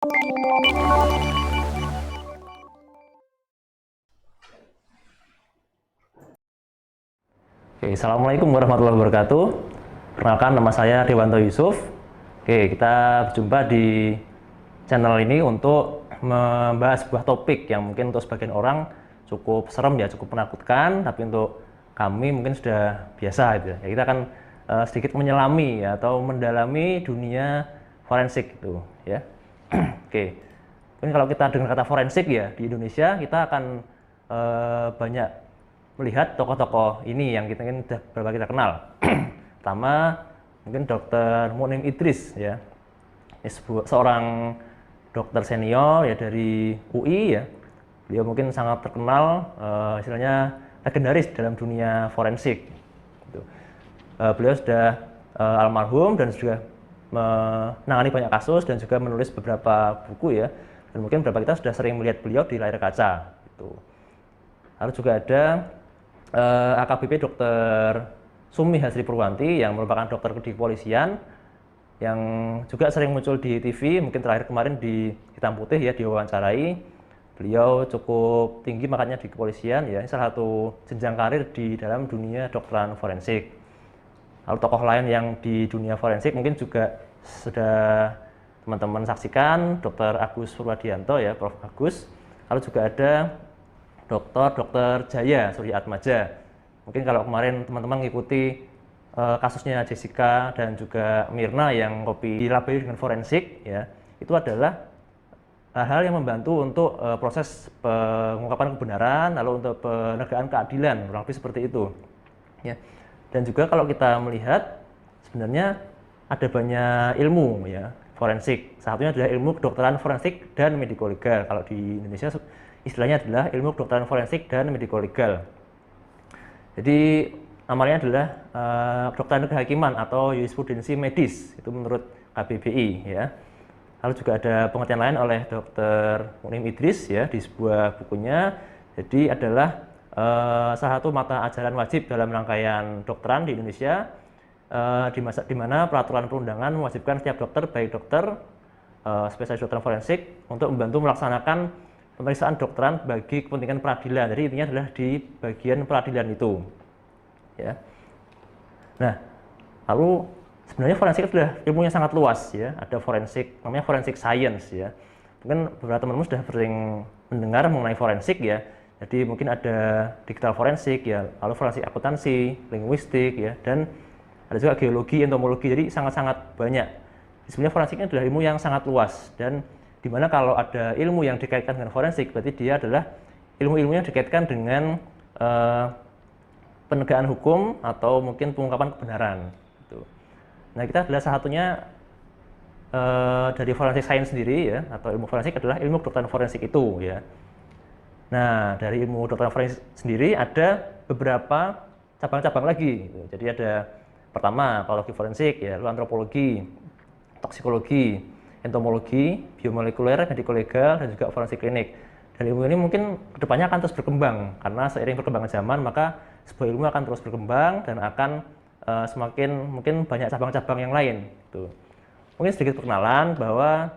Oke, Assalamualaikum warahmatullahi wabarakatuh. Perkenalkan, nama saya Dewanto Yusuf. Oke, kita berjumpa di channel ini untuk membahas sebuah topik yang mungkin untuk sebagian orang cukup serem ya, cukup menakutkan, tapi untuk kami mungkin sudah biasa gitu ya. Kita akan sedikit menyelami ya, atau mendalami dunia forensik itu ya. Oke, mungkin kalau kita dengar kata forensik ya di Indonesia, kita akan banyak melihat tokoh-tokoh ini yang kita mungkin sudah beberapa kita kenal. Pertama mungkin Dr. Munim Idris ya, ini seorang dokter senior ya dari UI ya. Beliau mungkin sangat terkenal, istilahnya legendaris dalam dunia forensik. Gitu. Beliau sudah almarhum dan sudah menangani banyak kasus dan juga menulis beberapa buku ya. Dan mungkin beberapa kita sudah sering melihat beliau di layar kaca. Gitu. Lalu juga ada AKBP Dr. Sumi Hasri Purwanti yang merupakan dokter di kepolisian yang juga sering muncul di TV, mungkin terakhir kemarin di Hitam Putih ya, diwawancarai. Beliau cukup tinggi makanya di kepolisian ya, salah satu jenjang karir di dalam dunia kedokteran forensik. Lalu tokoh lain yang di dunia forensik mungkin juga sudah teman-teman saksikan, Dr. Agus Purwadianto ya, Prof. Agus. Lalu juga ada Dr. Jaya Surya Atmaja. Mungkin kalau kemarin teman-teman mengikuti kasusnya Jessica dan juga Mirna yang dilabeli dengan forensik ya, itu adalah hal-hal yang membantu untuk proses pengungkapan kebenaran, lalu untuk penegakan keadilan, kurang lebih seperti itu ya. Dan juga kalau kita melihat sebenarnya ada banyak ilmu ya forensik. Satunya adalah ilmu kedokteran forensik dan mediko legal. Kalau di Indonesia istilahnya adalah ilmu kedokteran forensik dan mediko legal. Jadi namanya adalah kedokteran kehakiman atau jurisprudensi medis, itu menurut KBBI ya. Lalu juga ada pengertian lain oleh Dr. Munim Idris ya di sebuah bukunya. Jadi adalah salah satu mata ajaran wajib dalam rangkaian dokteran di Indonesia, di mana peraturan perundangan mewajibkan setiap dokter, baik dokter, spesialis dokter forensik, untuk membantu melaksanakan pemeriksaan dokteran bagi kepentingan peradilan. Jadi intinya adalah di bagian peradilan itu ya. Nah, lalu sebenarnya forensik itu sudah ilmunya sangat luas ya. Ada forensik namanya forensik science ya. Mungkin beberapa teman-teman sudah sering mendengar mengenai forensik ya. Jadi mungkin ada digital forensik ya, lalu forensik akuntansi, linguistik ya, dan ada juga geologi, entomologi. Jadi sangat-sangat banyak. Sebenarnya forensik ini adalah ilmu yang sangat luas, dan dimana kalau ada ilmu yang dikaitkan dengan forensik, berarti dia adalah ilmu-ilmu yang dikaitkan dengan penegakan hukum atau mungkin pengungkapan kebenaran. Gitu. Nah, kita adalah salah satunya dari forensik science sendiri ya, atau ilmu forensik adalah ilmu kedokteran forensik itu ya. Nah, dari ilmu kedokteran forensik sendiri ada beberapa cabang-cabang lagi. Gitu. Jadi ada pertama patologi forensik ya, lalu antropologi, toksikologi, entomologi, biomolekuler, mediko legal, dan juga forensik klinik. Dan ilmu ini mungkin kedepannya akan terus berkembang, karena seiring perkembangan zaman maka sebuah ilmu akan terus berkembang dan akan semakin mungkin banyak cabang-cabang yang lain. Gitu. Mungkin sedikit perkenalan bahwa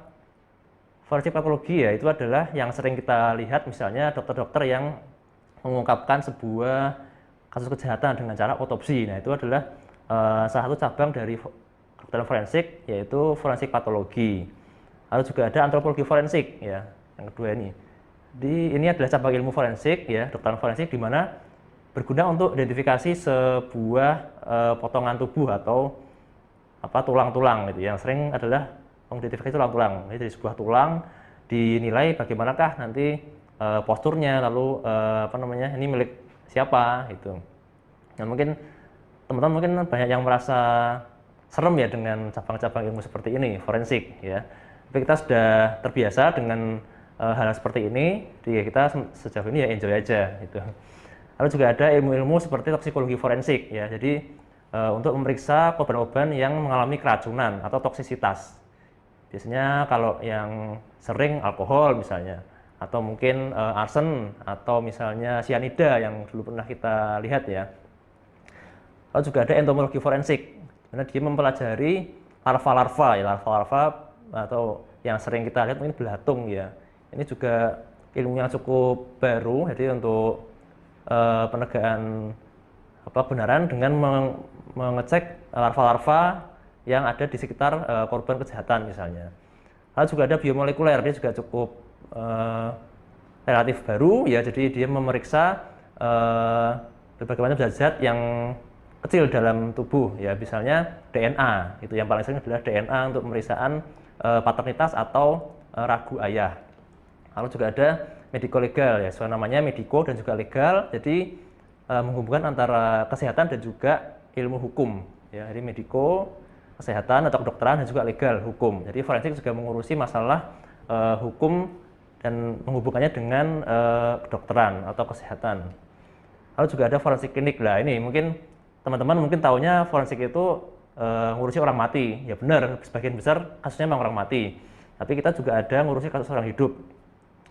forensik patologi ya itu adalah yang sering kita lihat, misalnya dokter-dokter yang mengungkapkan sebuah kasus kejahatan dengan cara otopsi. Nah, itu adalah salah satu cabang dari kedokteran forensik, yaitu forensik patologi. Lalu juga ada antropologi forensik ya, yang kedua ini. Ini adalah cabang ilmu forensik ya, kedokteran forensik, di mana berguna untuk identifikasi sebuah potongan tubuh atau tulang-tulang gitu. Yang sering adalah mengidentifikasi tulang-tulang. Jadi dari sebuah tulang dinilai bagaimanakah nanti posturnya, lalu ini milik siapa gitu. Nah, mungkin teman-teman mungkin banyak yang merasa serem ya dengan cabang-cabang ilmu seperti ini, forensik ya. Tapi kita sudah terbiasa dengan hal seperti ini, jadi kita sejauh ini ya enjoy aja gitu. Lalu juga ada ilmu-ilmu seperti toksikologi forensik ya. Jadi untuk memeriksa korban-korban yang mengalami keracunan atau toksisitas. Biasanya kalau yang sering alkohol misalnya, atau mungkin arsen, atau misalnya cyanida yang dulu pernah kita lihat ya. Lalu juga ada entomologi forensik, karena dia mempelajari larva-larva ya, larva-larva atau yang sering kita lihat mungkin belatung ya. Ini juga ilmu yang cukup baru, jadi untuk penegakan kebenaran dengan mengecek larva-larva yang ada di sekitar korban kejahatan misalnya. Lalu juga ada biomolekuler, dia juga cukup relatif baru ya, jadi dia memeriksa berbagai macam zat-zat yang kecil dalam tubuh ya, misalnya DNA, itu yang paling sering adalah DNA untuk pemeriksaan paternitas atau ragu ayah. Lalu juga ada medico-legal ya, soal namanya medico dan juga legal, jadi menghubungkan antara kesehatan dan juga ilmu hukum ya, jadi medico kesehatan atau kedokteran dan juga legal hukum. Jadi forensik juga mengurusi masalah hukum dan menghubungkannya dengan kedokteran atau kesehatan. Lalu juga ada forensik klinik. Lah ini mungkin teman-teman mungkin taunya forensik itu ngurusi orang mati. Ya benar, sebagian besar kasusnya memang orang mati. Tapi kita juga ada ngurusi kasus orang hidup,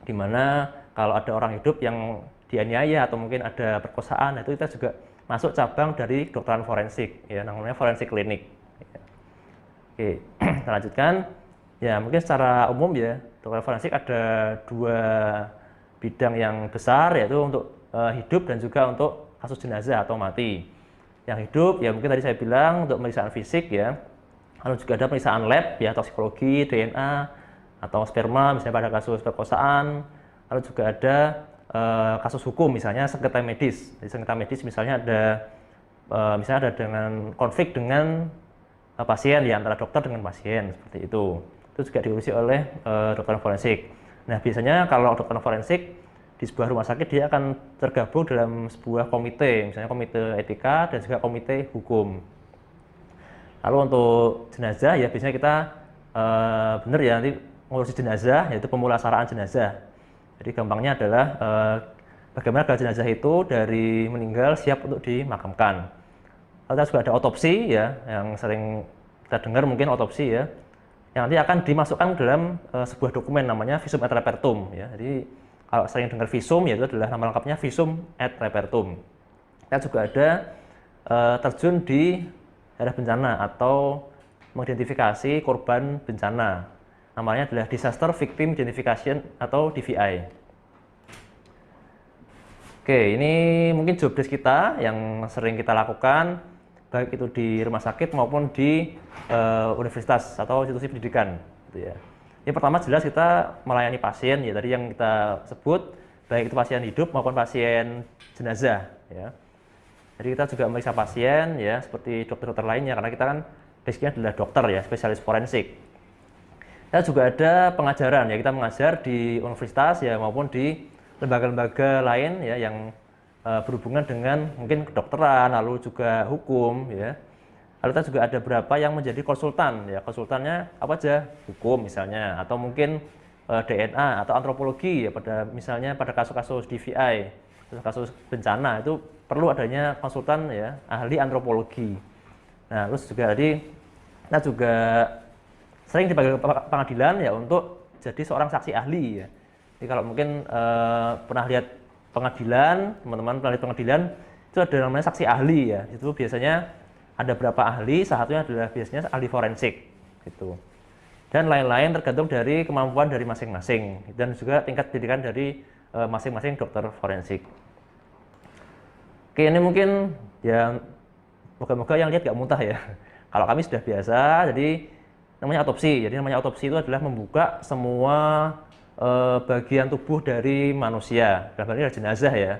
di mana kalau ada orang hidup yang dianiaya atau mungkin ada perkosaan, itu kita juga masuk cabang dari kedokteran forensik, ya namanya forensik klinik. Oke, kita lanjutkan. Ya mungkin secara umum ya, kedokteran forensik ada dua bidang yang besar, yaitu untuk hidup dan juga untuk kasus jenazah atau mati. Yang hidup ya mungkin tadi saya bilang untuk pemeriksaan fisik ya, lalu juga ada pemeriksaan lab ya, toksikologi, DNA atau sperma misalnya pada kasus perkosaan. Lalu juga ada kasus hukum misalnya sengketa medis. Di sengketa medis misalnya ada dengan konflik dengan pasien ya, antara dokter dengan pasien seperti itu. Itu juga diurusi oleh dokter forensik. Nah biasanya kalau dokter forensik di sebuah rumah sakit dia akan tergabung dalam sebuah komite, misalnya komite etika dan juga komite hukum. Lalu untuk jenazah ya biasanya kita benar ya nanti ngurusi jenazah, yaitu pemulasaraan jenazah. Jadi gampangnya adalah bagaimana kalau jenazah itu dari meninggal siap untuk dimakamkan. Lalu juga ada otopsi ya, yang sering kita dengar mungkin otopsi ya, yang nanti akan dimasukkan dalam sebuah dokumen namanya visum et repertum ya. Jadi kalau sering dengar visum, yaitu adalah nama lengkapnya visum et repertum. Kita juga ada terjun di daerah bencana atau mengidentifikasi korban bencana. Namanya adalah Disaster Victim Identification atau DVI. Oke, ini mungkin job desk kita yang sering kita lakukan, baik itu di rumah sakit maupun di universitas atau institusi pendidikan. Gitu ya. Yang pertama jelas kita melayani pasien, ya tadi yang kita sebut, baik itu pasien hidup maupun pasien jenazah. Ya. Jadi kita juga memeriksa pasien, ya seperti dokter-dokter lainnya, karena kita kan basicnya adalah dokter ya, spesialis forensik. Kita juga ada pengajaran ya, kita mengajar di universitas ya maupun di lembaga-lembaga lain ya yang berhubungan dengan mungkin kedokteran, lalu juga hukum ya. Lalu kita juga ada beberapa yang menjadi konsultan ya, konsultannya apa aja, hukum misalnya, atau mungkin DNA atau antropologi ya, misalnya pada kasus-kasus DVI, kasus bencana itu perlu adanya konsultan ya, ahli antropologi. Nah terus juga tadi kita juga sering dipanggil pengadilan ya untuk jadi seorang saksi ahli ya. Jadi kalau mungkin pernah lihat pengadilan, teman-teman pernah lihat pengadilan, itu ada namanya saksi ahli ya. Itu biasanya ada berapa ahli, salah satunya adalah biasanya ahli forensik gitu. Dan lain-lain tergantung dari kemampuan dari masing-masing dan juga tingkat pendidikan dari masing-masing dokter forensik. Oke, ini mungkin ya moga-moga yang lihat gak muntah ya. Kalau kami sudah biasa, jadi namanya otopsi. Jadi namanya otopsi itu adalah membuka semua bagian tubuh dari manusia, dalam hal ini adalah jenazah ya.